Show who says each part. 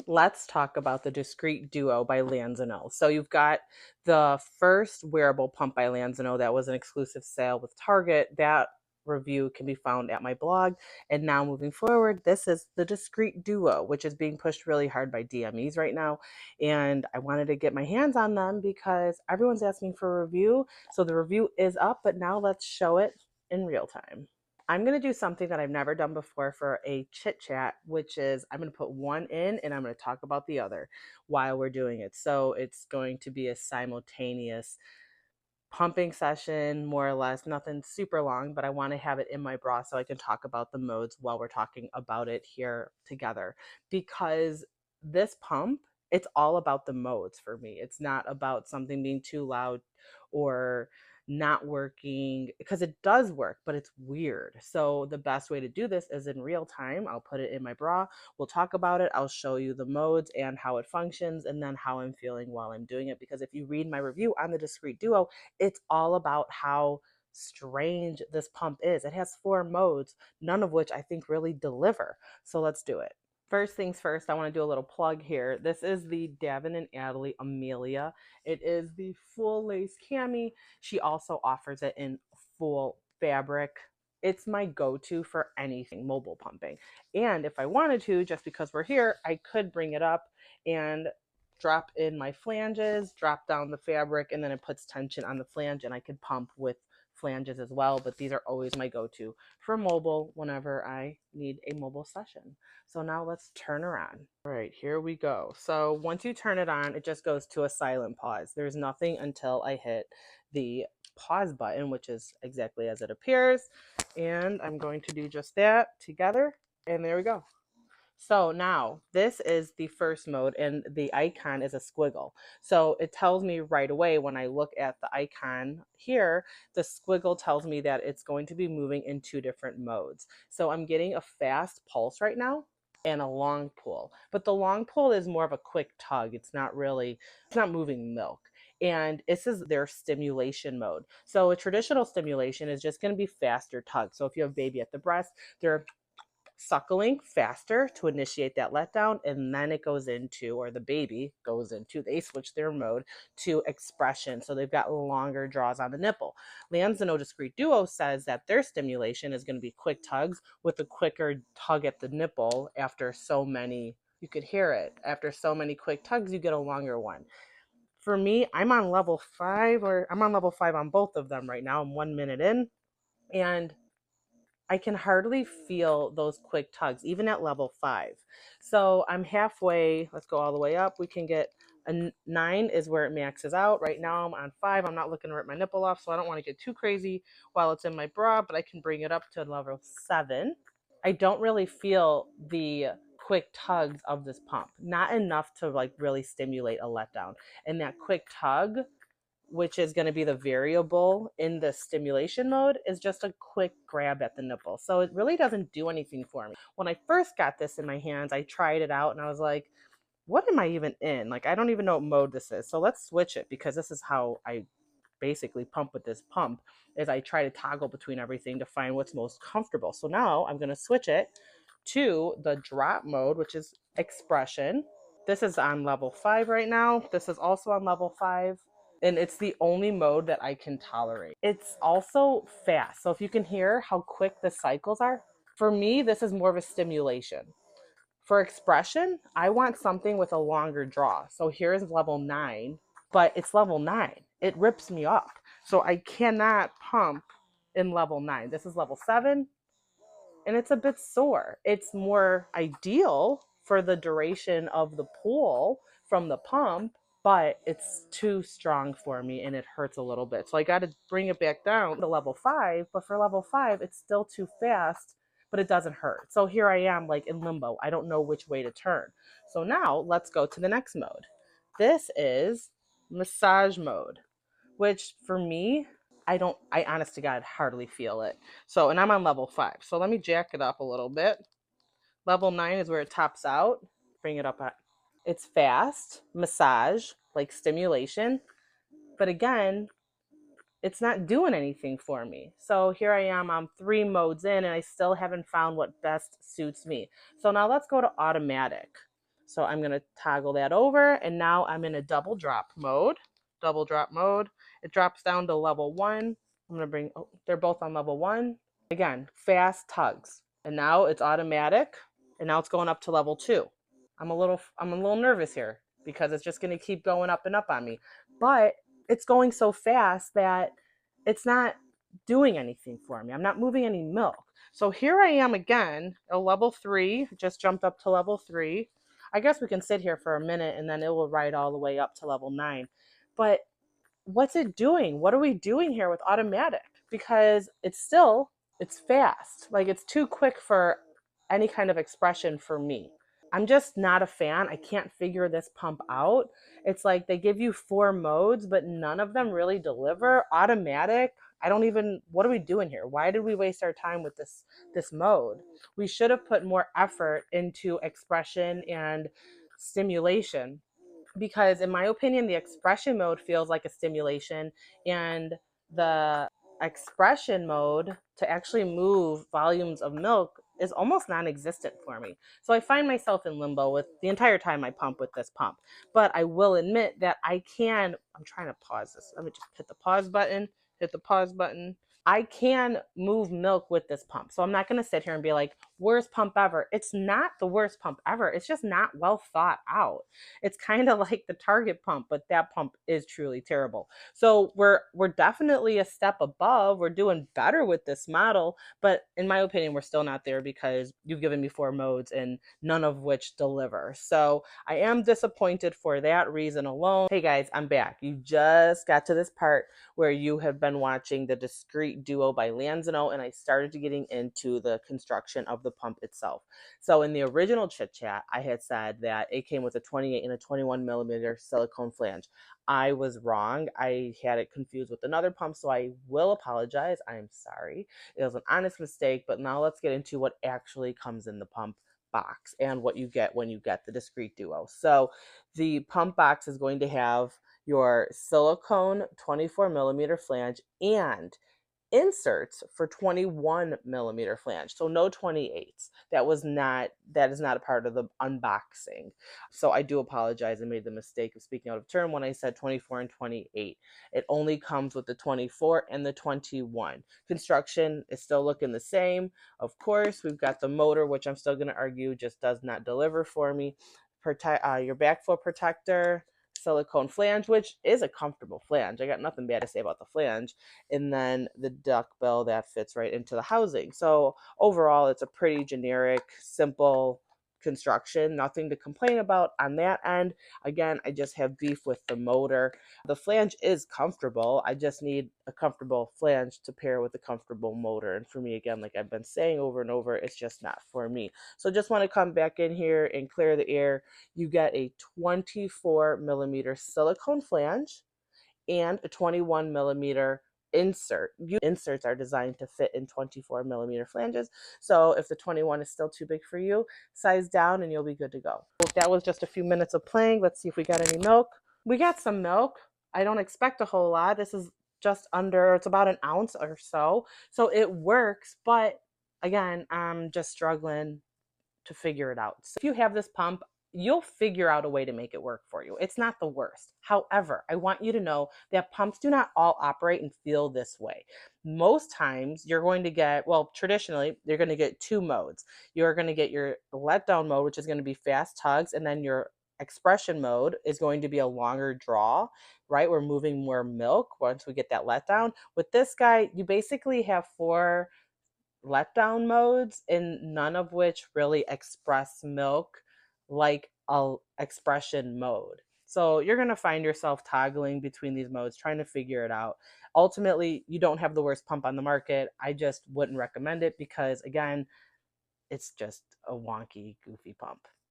Speaker 1: let's talk about the Discreet Duo by Lansinoh. So you've got the first wearable pump by Lansinoh that was an exclusive sale with Target. That review can be found at my blog. And now moving forward, this is the Discreet Duo, which is being pushed really hard by DMEs right now. And I wanted to get my hands on them because everyone's asking for a review. So the review is up, but now let's show it in real time. I'm going to do something that I've never done before for a chit chat, which is I'm going to put one in and I'm going to talk about the other while we're doing it. So it's going to be a simultaneous pumping session, more or less, nothing super long, but I want to have it in my bra so I can talk about the modes while we're talking about it here together. Because this pump, it's all about the modes for me. It's not about something being too loud or not working, because it does work, but it's weird. So the best way to do this is in real time. I'll put it in my bra. We'll talk about it. I'll show you the modes and how it functions and then how I'm feeling while I'm doing it. Because if you read my review on the Discreet Duo, it's all about how strange this pump is. It has 4 modes, none of which I think really deliver. So let's do it. First things first, I want to do a little plug here. This is the Davin and Adley Amelia. It is the full lace cami. She also offers it in full fabric. It's my go-to for anything mobile pumping. And if I wanted to, just because we're here, I could bring it up and drop in my flanges, drop down the fabric, and then it puts tension on the flange, and I could pump with flanges as well. But these are always my go-to for mobile whenever I need a mobile session. So now let's turn around. All right, here we go. So once you turn it on, it just goes to a silent pause. There's nothing until I hit the pause button, which is exactly as it appears. And I'm going to do just that together. And there we go. So now this is the first mode and the icon is a squiggle. So it tells me right away when I look at the icon here, the squiggle tells me that it's going to be moving in 2 different modes. So I'm getting a fast pulse right now and a long pull. But the long pull is more of a quick tug. It's not moving milk. And this is their stimulation mode. So a traditional stimulation is just going to be faster tug. So if you have baby at the breast, they're suckling faster to initiate that letdown, and then it goes into, or the baby goes into, they switch their mode to expression, so they've got longer draws on the nipple. Lansinoh Discreet Duo says that their stimulation is going to be quick tugs with a quicker tug at the nipple. After so many, you could hear it, after so many quick tugs you get a longer one. For me, I'm on level 5 on both of them right now. I'm 1 minute in, and I can hardly feel those quick tugs, even at level 5. So I'm halfway. Let's go all the way up. We can get a 9 is where it maxes out. Right now I'm on 5. I'm not looking to rip my nipple off, so I don't want to get too crazy while it's in my bra, but I can bring it up to level 7. I don't really feel the quick tugs of this pump. Not enough to like really stimulate a letdown. And that quick tug, which is going to be the variable in the stimulation mode, is just a quick grab at the nipple. So it really doesn't do anything for me. When I first got this in my hands, I tried it out and I was like, what am I even in? Like, I don't even know what mode this is. So let's switch it, because this is how I basically pump with this pump, is I try to toggle between everything to find what's most comfortable. So now I'm going to switch it to the drop mode, which is expression. This is on level 5 right now. This is also on level 5. And it's the only mode that I can tolerate. It's also fast. So if you can hear how quick the cycles are, for me, this is more of a stimulation. For expression, I want something with a longer draw. So here's level 9, but it's level 9. It rips me up. So I cannot pump in level 9. This is level 7, and it's a bit sore. It's more ideal for the duration of the pull from the pump, but it's too strong for me and it hurts a little bit. So I got to bring it back down to level 5, but for level 5, it's still too fast, but it doesn't hurt. So here I am like in limbo. I don't know which way to turn. So now let's go to the next mode. This is massage mode, which for me, I honest to God hardly feel it. So, and I'm on level 5. So let me jack it up a little bit. Level 9 is where it tops out. Bring it up. It's fast, massage, like stimulation. But again, it's not doing anything for me. So here I am, I'm 3 modes in and I still haven't found what best suits me. So now let's go to automatic. So I'm going to toggle that over, and now I'm in a double drop mode. Double drop mode. It drops down to level 1. I'm going to bring, oh, they're both on level 1. Again, fast tugs. And now it's automatic, and now it's going up to level 2. I'm a little nervous here because it's just going to keep going up and up on me. But it's going so fast that it's not doing anything for me. I'm not moving any milk. So here I am again, a level 3, just jumped up to level 3. I guess we can sit here for a minute and then it will ride all the way up to level 9. But what's it doing? What are we doing here with automatic? Because it's fast. Like, it's too quick for any kind of expression for me. I'm just not a fan. I can't figure this pump out. It's like they give you 4 modes, but none of them really deliver. Automatic, I don't even, what are we doing here? Why did we waste our time with this mode? We should have put more effort into expression and stimulation, because in my opinion the expression mode feels like a stimulation, and the expression mode to actually move volumes of milk is almost non-existent for me. So I find myself in limbo with the entire time I pump with this pump. But I will admit that I'm trying to pause this. Let me just hit the pause button, hit the pause button. I can move milk with this pump. So I'm not going to sit here and be like, worst pump ever. It's not the worst pump ever. It's just not well thought out. It's kind of like the Target pump, but that pump is truly terrible. So we're definitely a step above. We're doing better with this model, but in my opinion, we're still not there because you've given me 4 modes and none of which deliver. So I am disappointed for that reason alone. Hey guys, I'm back. You just got to this part where you have been watching the Discreet Duo by Lansinoh, and I started getting into the construction of the pump itself. So in the original Chit-Chat, I had said that it came with a 28 and a 21 millimeter silicone flange. I was wrong. I had it confused with another pump, so I will apologize. I'm sorry. It was an honest mistake, but now let's get into what actually comes in the pump box and what you get when you get the Discreet Duo. So the pump box is going to have your silicone 24 millimeter flange and inserts for 21 millimeter flange. So no 28s. That is not a part of the unboxing. So I do apologize. I made the mistake of speaking out of turn when I said 24 and 28. It only comes with the 24 and the 21. Construction is still looking the same. Of course, we've got the motor, which I'm still going to argue just does not deliver for me. Your backflow protector, silicone flange, which is a comfortable flange. I got nothing bad to say about the flange. And then the duck bill that fits right into the housing. So overall, it's a pretty generic, simple construction. Nothing to complain about on that end. Again, I just have beef with the motor. The flange is comfortable. I just need a comfortable flange to pair with a comfortable motor. And for me, again, like I've been saying over and over, it's just not for me. So just want to come back in here and clear the air. You get a 24 millimeter silicone flange and a 21 millimeter insert. Inserts are designed to fit in 24 millimeter flanges. So if the 21 is still too big for you, size down and you'll be good to go. That was just a few minutes of playing. Let's see if we got any milk. We got some milk. I don't expect a whole lot. This is it's about an ounce or so. So it works, but again, I'm just struggling to figure it out. So if you have this pump, you'll figure out a way to make it work for you. It's not the worst. However, I want you to know that pumps do not all operate and feel this way. Most times you're going to get, well, traditionally, you're going to get 2 modes. You're going to get your letdown mode, which is going to be fast tugs, and then your expression mode is going to be a longer draw, right? We're moving more milk once we get that letdown. With this guy, you basically have 4 letdown modes, and none of which really express milk like a expression mode. So you're going to find yourself toggling between these modes, trying to figure it out. Ultimately, you don't have the worst pump on the market. I just wouldn't recommend it because, again, it's just a wonky, goofy pump.